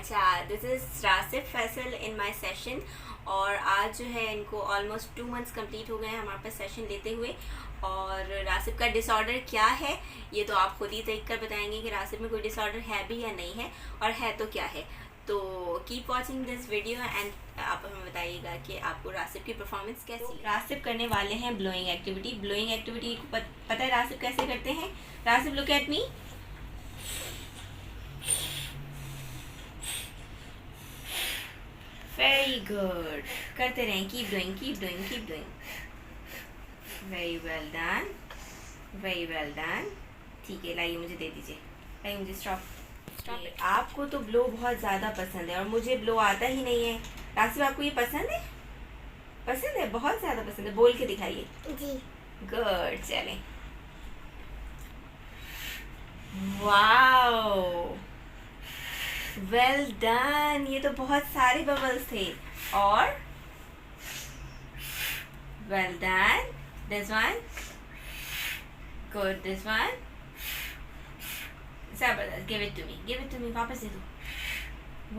अच्छा, this is Rasif Faisal in my session. और आज जो है इनको ऑलमोस्ट 2 मंथ्स कंप्लीट हो गए हैं हमारे पास सेशन लेते हुए। और रासिफ का डिसऑर्डर क्या है ये तो आप खुद ही देख कर बताएंगे कि रासिफ में कोई डिसऑर्डर है भी या नहीं है, और है तो क्या है। तो keep watching this video and आप हमें बताइएगा कि आपको रासिफ की परफॉर्मेंस कैसी है। रासिफ करने वाले हैं ब्लोइंग एक्टिविटी। ब्लोइंग एक्टिविटी को पता है रासिफ कैसे करते हैं? Rasif, look at me. Very good, करते रहें, keep doing, keep doing, keep doing. Very well done, very well done. ठीक है, लाइए मुझे दे दीजिए, लाइए मुझे स्टॉप। आपको तो ब्लो बहुत ज़्यादा पसंद है और मुझे ब्लो आता ही नहीं है। रासिफ, आपको ये पसंद है? पसंद है, बहुत ज़्यादा पसंद है। बोल के दिखाइए जी। गुड, चलें। Wow, well done. ये तो बहुत सारे बबल्स थे। और well done, this one good, this one जबरदस्त। Give it to me, give it to me, वापस दे दो।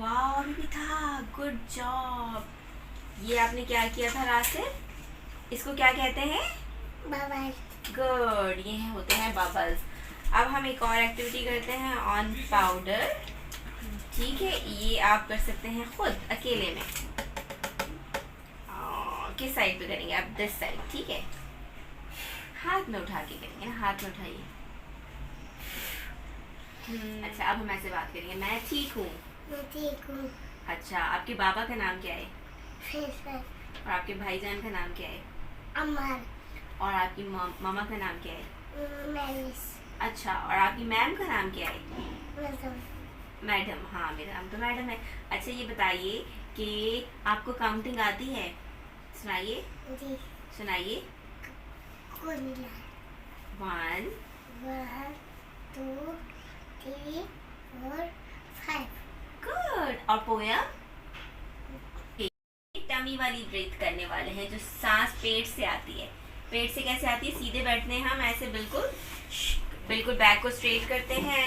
वाओ, अभी भी था। Good job. ये आपने क्या किया था रासिफ? इसको क्या कहते हैं? बबल। गुड, ये होते हैं बबल्स। अब हम एक और एक्टिविटी करते हैं ऑन पाउडर। ठीक है, ये आप कर सकते हैं खुद अकेले में। किस साइड पे करेंगे आप? दिस साइड, ठीक है। हाथ में उठा के करेंगे ना, हाथ में उठाइए। अच्छा, अब हम ऐसे बात करेंगे, मैं ठीक हूँ। मैं ठीक हूँ। अच्छा, आपके बाबा का नाम क्या है? फैसल। और आपके भाईजान का नाम क्या है? अमर। और आपकी मामा का नाम क्या है? मैरिस। अच्छा, और आपकी मैम का नाम क्या है? मैडम। मैडम, हाँ मेरा नाम तो मैडम है। अच्छा, ये बताइए कि आपको काउंटिंग आती है? सुनाइए, जी। सुनाइए। कुल्ला। 1 1 2 3 4 5। गुड। और पोयम? टमी वाली ब्रीथ करने वाले हैं, जो सांस पेट से आती है। पेट से कैसे आती है? सीधे बैठते हैं हम ऐसे, बिल्कुल बिल्कुल बैक को स्ट्रेट करते हैं,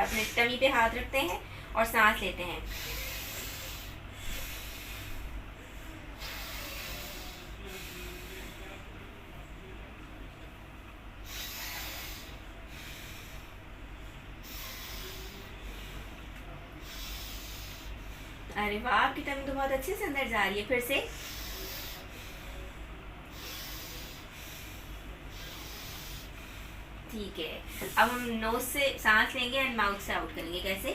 अपने टमी पे हाथ रखते हैं और सांस लेते हैं। अरे वाह, आपकी टमी तो बहुत अच्छे से अंदर जा रही है। फिर से। ठीक है, अब हम नोज से सांस लेंगे एंड माउथ से आउट करेंगे। कैसे?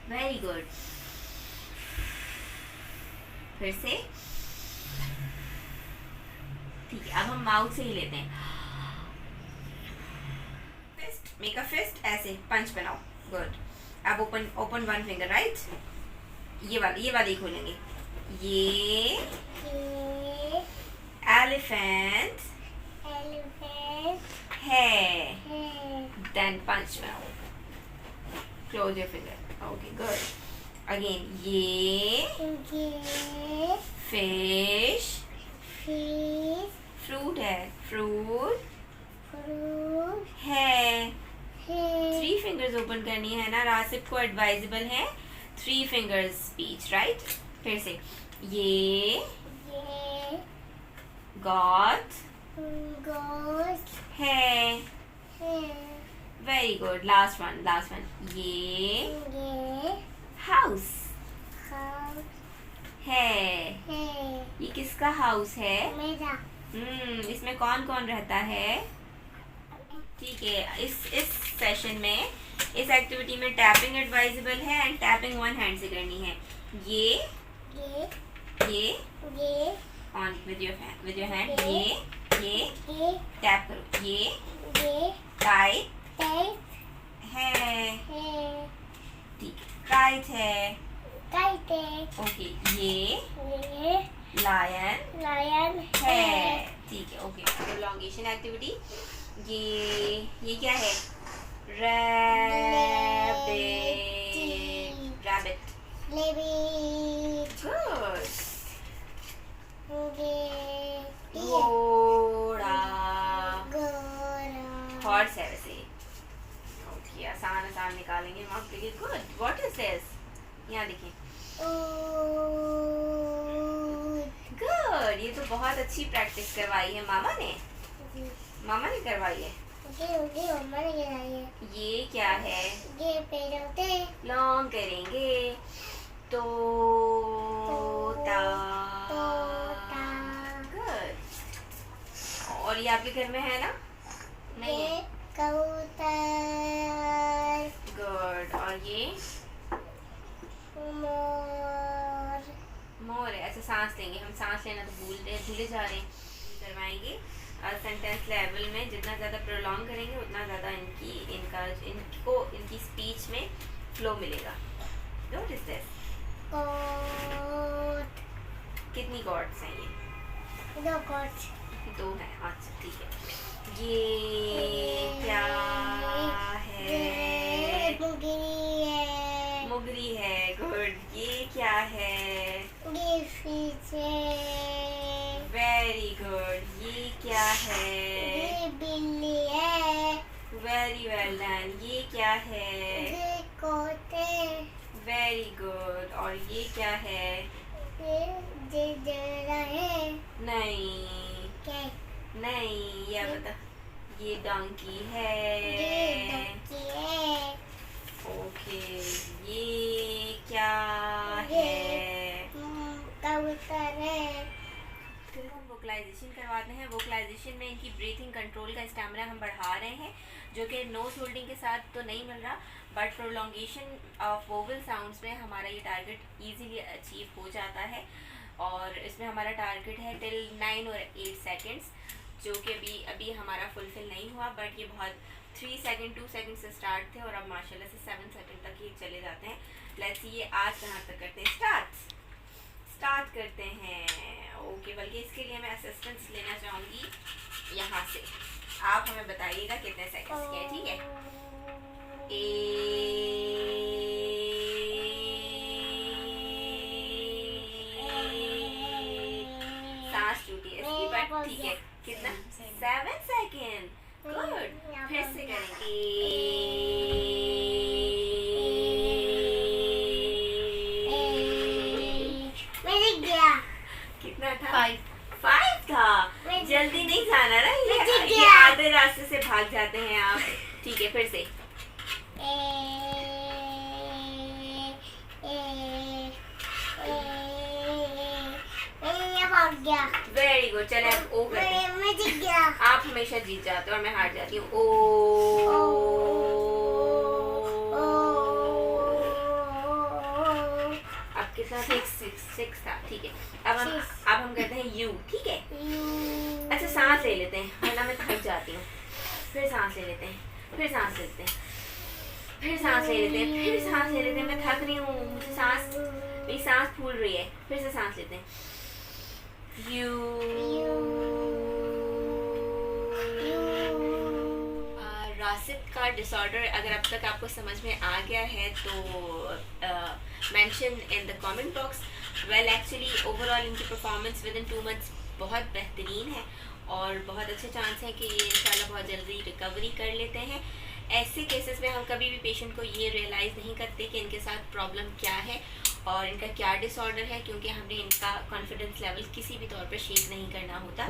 Very good. फिर से। ठीक है, अब हम माउथ से ही लेते हैं। फिस्ट, मेक अ फिस्ट, ऐसे पंच बनाओ। गुड। अब ओपन ओपन 1 फिंगर, राइट? ये वाली खोलेंगे। ये एलिफेंट एलिफेंट है। है। देन पंच बनाओ। Close your finger. Okay, good. Again, ये फिश फिश फ्रूट है। फ्रूट फ्रूट है। है। 3 फिंगर्स ओपन करनी है ना, रासिफ को एडवाइजेबल है 3 फिंगर्स स्पीच, राइट? फिर से, ये गॉट गोश्त है। है। Very good. Last one, last one. ये हाउस हाउस है। है। ये किसका हाउस है? मेरा। इसमें कौन कौन रहता है? ठीक है, इस सेशन में, इस एक्टिविटी में टैपिंग एडवाइजेबल है एंड टैपिंग 1 हैंड से करनी है। ये ऑन विद योर हैंड। ये टैप करो। ये काइट है। ठीक है, काइट है। ओके, ये लायन है। ठीक है, ओके। Prolongation activity. ये क्या है? रैबिट। गुड। घोड़ा। निकालेंगे हम आपके लिए। Good, what is this? यहाँ देखिए। गुड, ये तो बहुत अच्छी प्रैक्टिस करवाई है मामा ने। मामा ने करवाई है। ये क्या है? ये पेड़ों पे लॉन्ग करेंगे। तोता। गुड। और ये आपके घर में है ना? नहीं ये है। कबूतर गुड। और ये मोर मोर है। अच्छा, सांस लेंगे हम। सांस लेना तो भूले जा रहे हैं। करवाएंगे सेंटेंस लेवल में। जितना ज़्यादा प्रोलॉन्ग करेंगे उतना ज़्यादा इनकी स्पीच में फ्लो मिलेगा। What is this? कोट कितनी कॉर्ड्स हैं ये? 2 कोट 2 है। अच्छा ठीक है। ये क्या है? मुगरी है। गुड। ये क्या है? ये फिश है। Very good. ये क्या है? ये बिल्ली है। Very well done. ये क्या है? ये कोट है। Very good. और ये क्या है? ये जरा है। नहीं क्या? नहीं, ये बता। ये डंकी है। ये डंकी है। ओके। ये क्या ये है? कबूतर है। फिर हम वोकलाइजेशन करवाते हैं। वोकलाइजेशन में इनकी ब्रीथिंग कंट्रोल का स्टैमिना हम बढ़ा रहे हैं, जो कि नोज होल्डिंग के साथ तो नहीं मिल रहा, but prolongation of vowel sounds में हमारा ये टारगेट इजीली अचीव हो जाता है। और इसमें हमारा टारगेट है टिल 9 और 8 सेकेंड्स, जो कि अभी हमारा फुलफिल नहीं हुआ, बट ये बहुत 3 सेकेंड 2 सेकेंड से स्टार्ट थे और अब माशाल्लाह से 7 सेकेंड तक ये चले जाते हैं। लेट्स ये आज कहाँ तक करते हैं? स्टार्ट करते हैं। ओके, बल्कि इसके लिए मैं असिस्टेंस लेना चाहूँगी यहाँ से। आप हमें बताइएगा कितने सेकंड्स के हैं, ठीक है? सांस टूटी है इसकी, बट ठीक है। कितना? 7 सेकेंड। गुड। फिर से करेंगे। कितना था? 5 था। जल्दी नहीं जाना ना, ये आधे रास्ते से भाग जाते हैं आप। ठीक है, फिर से। Very good. चले अब ओ करते हैं। मैं जीत गया। आप हमेशा जीत जाते हो और मैं हार जाती हूँ। ओ। अब कितना? 6 था। ठीक है, अब हम करते हैं यू। ठीक है। अच्छा, सांस ले लेते हैं, वरना मैं थक जाती हूँ। फिर सांस ले लेते हैं, फिर सांस ले लेते हैं, फिर सांस ले लेते हैं, फिर सांस ले लेते हैं। मैं थक रही हूँ, मुझे मेरी सांस फूल रही है। फिर से सांस लेते हैं। यू। रासिब का डिसऑर्डर अगर अब तक आपको समझ में आ गया है तो mention in the comment box. Well, actually overall इनकी परफॉर्मेंस विद इन 2 मंथ्स बहुत बेहतरीन है और बहुत अच्छे चांस है कि ये इंशाल्लाह बहुत जल्दी रिकवरी कर लेते हैं। ऐसे केसेस में हम कभी भी पेशेंट को ये रियलाइज़ नहीं करते कि इनके साथ प्रॉब्लम क्या है और इनका क्या डिसऑर्डर है, क्योंकि हमने इनका कॉन्फिडेंस लेवल किसी भी तौर पर शेक नहीं करना होता।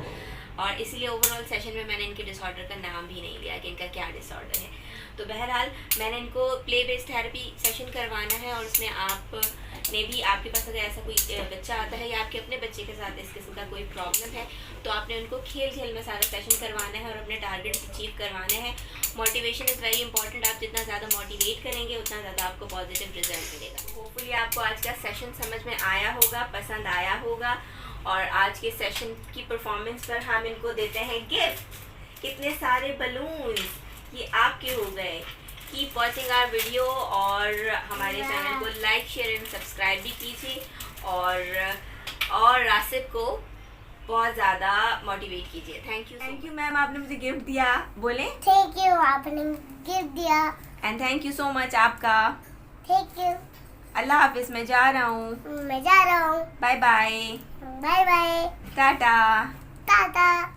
और इसलिए ओवरऑल सेशन में मैंने इनके डिसऑर्डर का नाम भी नहीं लिया कि इनका क्या डिसऑर्डर है। तो बहरहाल मैंने इनको प्ले बेस्ड थेरेपी सेशन करवाना है और उसमें आपने भी, आपके पास अगर ऐसा कोई बच्चा आता है या आपके अपने बच्चे के साथ इस किस्म का कोई प्रॉब्लम है तो आपने उनको खेल में सारा सेशन करवाना है और अपने टारगेट्स अचीव करवाने हैं। Motivation is very important. आप जितना ज़्यादा मोटिवेट करेंगे उतना ज़्यादा आपको पॉजिटिव रिजल्ट मिलेगा। होपफुली आपको आज का सेशन समझ में आया होगा, पसंद आया होगा। और आज के सेशन की परफॉर्मेंस पर हम इनको देते हैं गिफ्ट। कितने सारे बलून्स ये आपके हो गए। कीप वॉचिंग आवर वीडियो और हमारे चैनल को लाइक, शेयर एंड सब्सक्राइब भी कीजिए और रासिब को बहुत ज़्यादा मोटिवेट कीजिए। थैंक यू मैम, आपने मुझे गिफ्ट दिया। बोले थैंक यू, आपने गिफ्ट दिया। And thank you so much आपका। Thank you. अल्लाह हाफिज़। मैं जा रहा हूँ। मैं जा रहा हूँ। Bye bye. Bye bye. Tata. Tata.